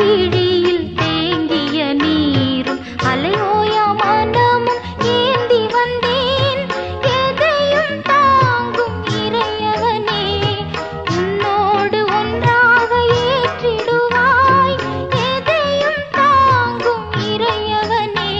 விழியில் தேங்கிய நீரும் அலையோயா மனமும் ஏந்தி வந்தேன். எதையும் தாங்கும் இறையவனே, உன்னோடு ஒன்றாக ஏற்றிடுவாய். எதையும் தாங்கும் இறையவனே,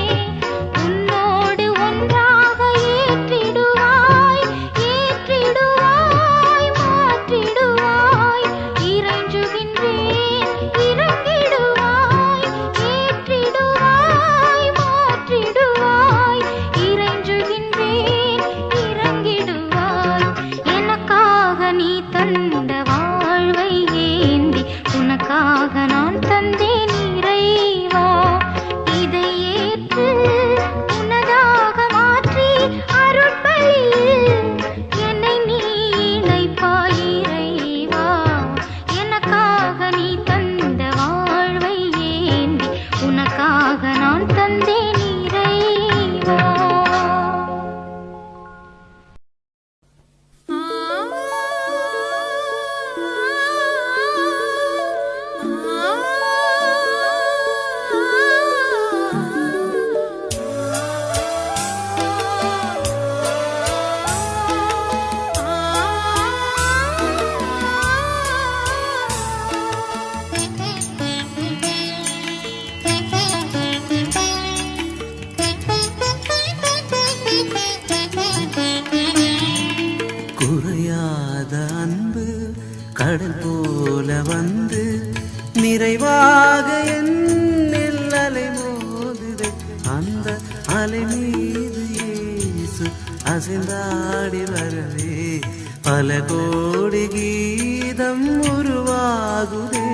உன்னோடு ஒன்றாக ஏற்றிடுவாய். ஏற்றிடுவாய், மாற்றிடுவாய், இறைஞ்சுகின்றேன், இறங்கிடுவாய். ஏற்றிடுவாய், மாற்றிடுவாய், இறைஞ்சுகின்றேன், இறங்கிடுவாய். எனக்காக நீ தந்த வாழ்வை ஏந்தி உனக்காக நான் தந்தேன் இறைவா. இதை ஏற்று உனதாக மாற்றி அருட்பலியில் என்னை நீ இணைப்பாய் இறைவா. எனக்காக நீ தந்த வாழ்வை ஏந்தி உனக்காக நான் தந்தேன் இறைவா. குறையாத அன்பு கடல் போல வந்து நிறைவாக என்னில் அலை மோதுதே. அந்த அலை மீது இயேசு அசைந்தாடி வரவே பல கோடி கீதம் உருவாகுதே.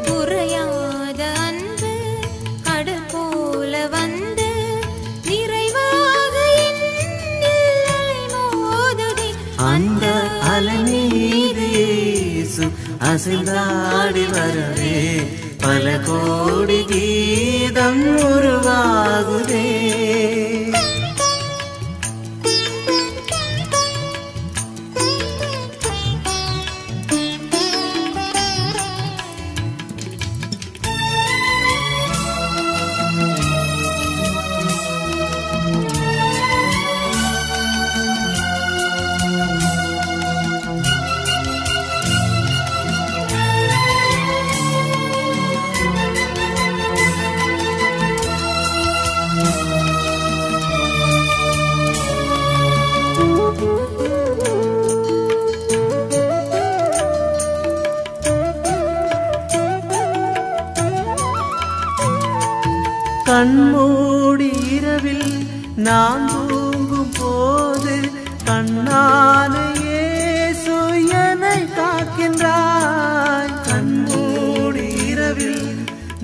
குறையாத அன்பு கடல் போல வந்து நிறைவாக என்னில் அலை மோதுதே. அந்த அலை மீது இயேசு அசைந்தாடி வரவே பல கோடி கீதம் உருவாகுதே. கண்மூடி இரவில் நான் தூங்கும் போது கண்ணான இயேசு என்னை காக்கின்றாய். கண்மூடி இரவில்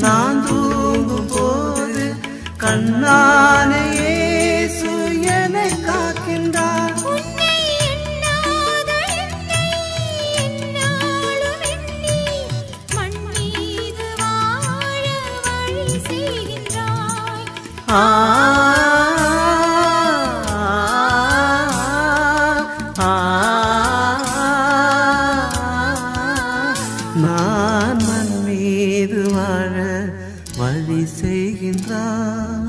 நான் தூங்கும் போது கண்ணான இயேசு என்னை காக்கின்றாய். நான் மண் மீது வாழ வழி செய்கின்றான்.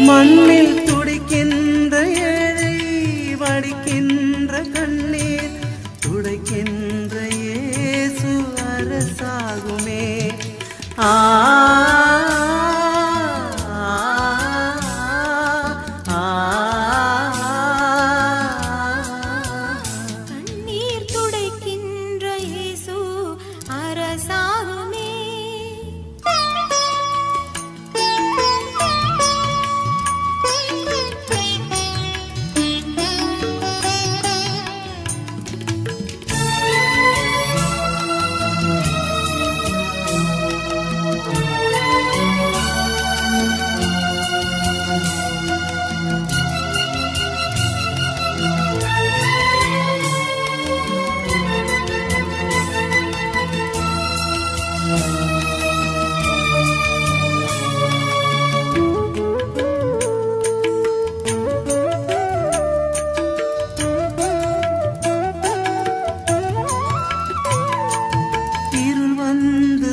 மண்ணில் துடிக்கின்ற ஏழை வடிக்கின்ற கண்ணீர் துடைக்கின்ற இயேசு அரசாகுமே. கண்ணீர் துடைக்கின்ற இயேசு அரசாகுமே.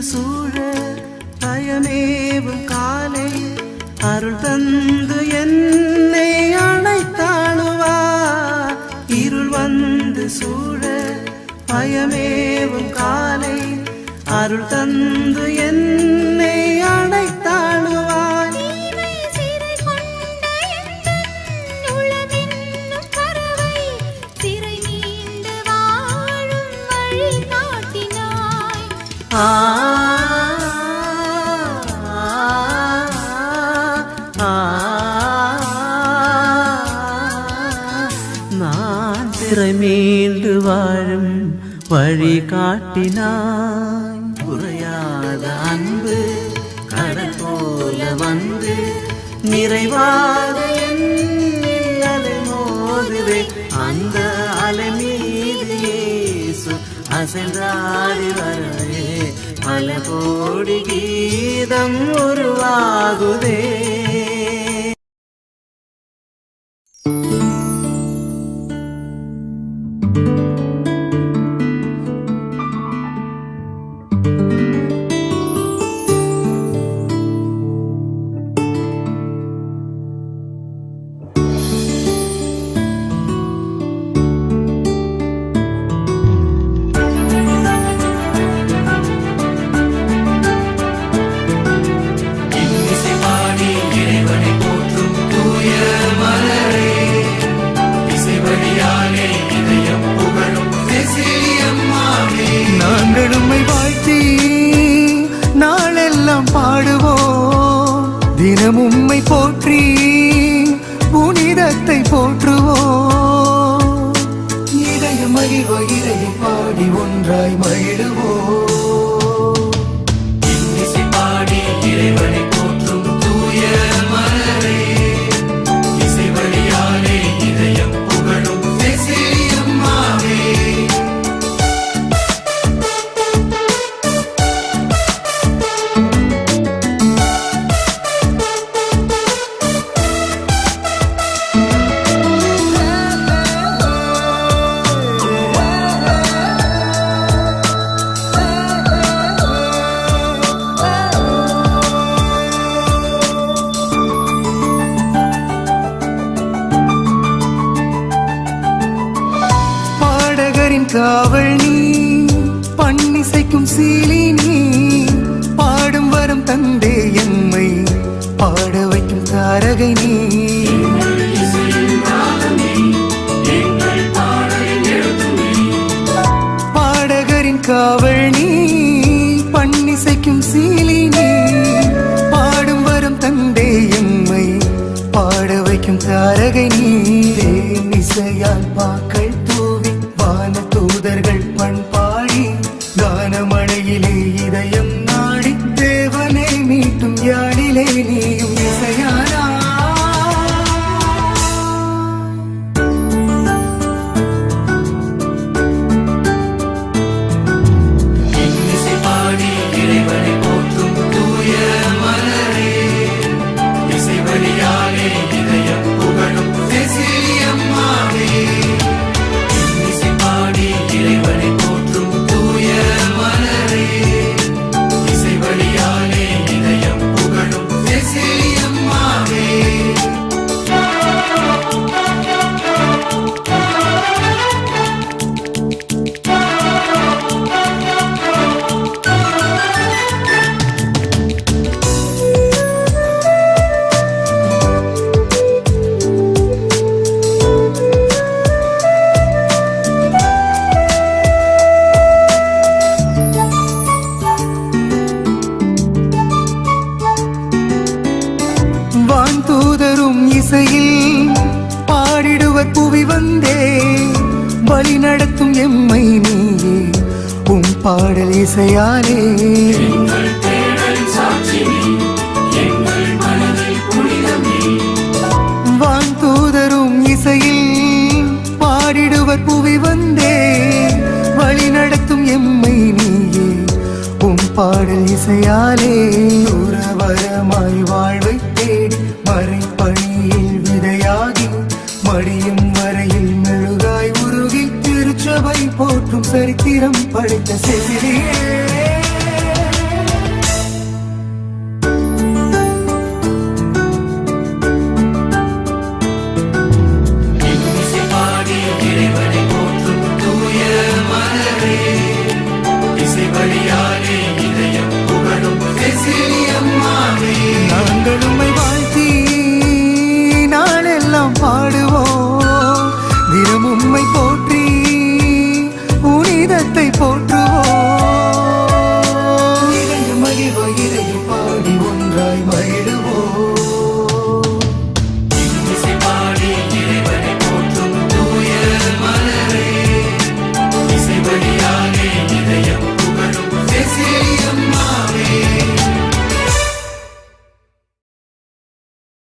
சூழ பயமேவும் காலை அருள் தந்து என்னை அணைத்தாளுவார். இருள் வந்து சூழ பயமேவும் காலை அருள் தந்து என்னை அணைத்தாளுவார். தீமை சிறை கொண்ட எந்தன் உளமென்னும் பறவை சிறை மீண்டு வாழும் வழி காட்டினாய். நான் சிறை மீண்டு வாழும் வழி காட்டினாய். குறையாத அன்பு கடல் போல வந்து நிறைவாக என்னில் அலை மோதுவே. அந்த அலை மீது இயேசு அசைந்தாடி வரவே பல கோடி கீதம் உருவாகுதே. நாங்கள் உம்மை வாழ்த்தி நாளெல்லாம் பாடுவோம். தினம் உம்மை போற்றி புனிதத்தை போற்றுவோம். இதய மகிழ்வகிரை பாடி ஒன்றாய் மகிழுவோம். இன்னிசை பாடி இறைவனை போற்றும் தூய மலரே, இசை வழியாலே இதயம் புகழும் செசிலியம்மாவே. காவல் நீ பண்ணிசைக்கும் சீலி நீ பாடும் வரம் தந்தே எம்மை பாட வைக்கும் தாரகை நீ. பாடகரின் காவல் நீ பண்ணிசைக்கும் சீலி நீ பாடும் வரம் தந்தே எம்மை பாட வைக்கும் தாரகை நீ. இசையால் பாக்கள் தூவி வான தூதர்கள் பண்பாடி கானமழையிலே இதயம் நாடி தேவனை மீட்டும் யாழிலே நீயும் இசையானா. இன்னிசை பாடி இறைவனை போற்றும் தூய மலரே, இசை வழியாலே இதயம் புகழும் செசிலியம்மாவே. இன்னிசை பாடி இறைவனை போற்றும் தூய மலரே, இசை வழியாலே இதயம் புகழும் செசிலியம்மாவே. வான்தூதரும் இசையில் பாடிடுவர் புவி வந்தே வழி நடத்தும் எம்மை நீயே உம் பாடல் இசையாலே. வான்தூதரும் இசையில் பாடிடுவர் புவி வந்தே வழி நடத்தும் எம்மை நீயே உம் பாடல் இசையாலே. வரமாய் வாழ்வை தேடி மறைப்பணியில் விதையாகி மடியும் வரையில் மெழுகாய் உருகி திருச்சபை போற்றும் சரித்திரம் படைத்த செசிலியே.